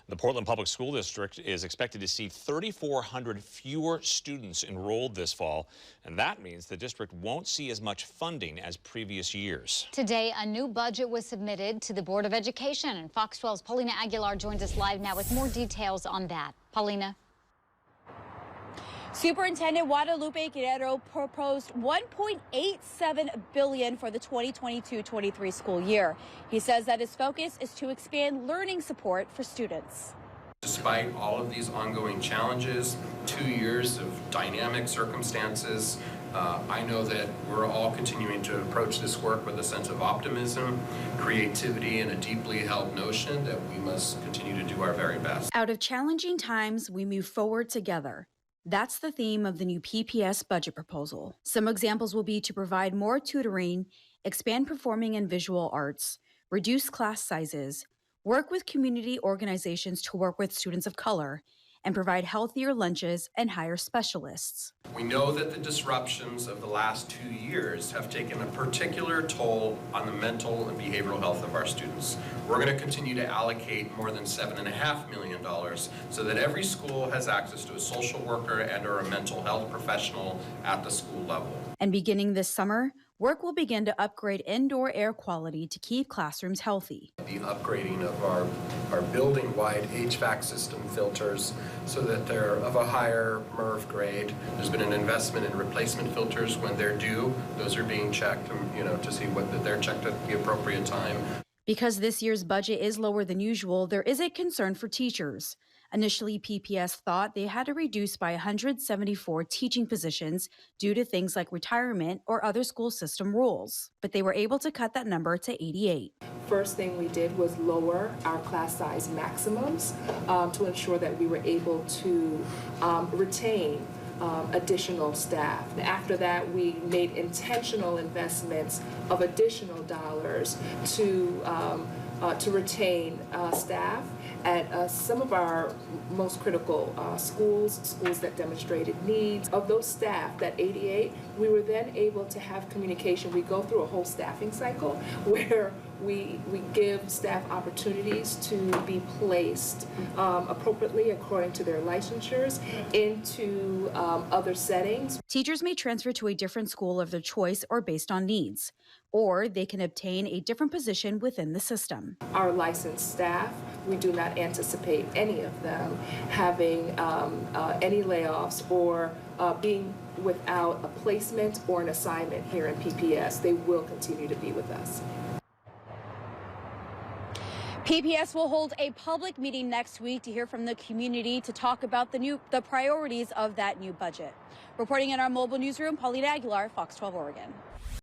The Portland Public School District is expected to see 3,400 fewer students enrolled this fall, and that means the district won't see as much funding as previous years. Today, a new budget was submitted to the Board of Education, and Fox 12's Paulina Aguilar joins us live now with more details on that. Paulina. Superintendent Guadalupe Guerrero proposed $1.87 billion for the 2022-23 school year. He says that his focus is to expand learning support for students. Despite all of these ongoing challenges, 2 years of dynamic circumstances, I know that we're all continuing to approach this work with a sense of optimism, creativity, and a deeply held notion that we must continue to do our very best. Out of challenging times, we move forward together. That's the theme of the new PPS budget proposal. Some examples will be to provide more tutoring, expand performing and visual arts, reduce class sizes, work with community organizations to work with students of color, and provide healthier lunches and hire specialists. We know that the disruptions of the last 2 years have taken a particular toll on the mental and behavioral health of our students. We're going to continue to allocate more than $7.5 million so that every school has access to a social worker and or a mental health professional at the school level. And beginning this summer, work will begin to upgrade indoor air quality to keep classrooms healthy. The upgrading of our building-wide HVAC system filters so that they're of a higher MERV grade. There's been an investment in replacement filters when they're due. Those are being checked, to see that they're checked at the appropriate time. Because this year's budget is lower than usual, there is a concern for teachers. Initially, PPS thought they had to reduce by 174 teaching positions due to things like retirement or other school system rules, but they were able to cut that number to 88. First thing we did was lower our class size maximums to ensure that we were able to retain additional staff. After that, we made intentional investments of additional dollars to retain staff at some of our most critical schools that demonstrated needs. Of those staff, that 88, we were then able to have communication. We go through a whole staffing cycle where we give staff opportunities to be placed appropriately according to their licensures into other settings. Teachers may transfer to a different school of their choice or based on needs, or they can obtain a different position within the system. Our licensed staff, we do not anticipate any of them having any layoffs or being without a placement or an assignment here in PPS. They will continue to be with us. PPS will hold a public meeting next week to hear from the community to talk about the priorities of that new budget. Reporting in our mobile newsroom, Paulina Aguilar, Fox 12 Oregon.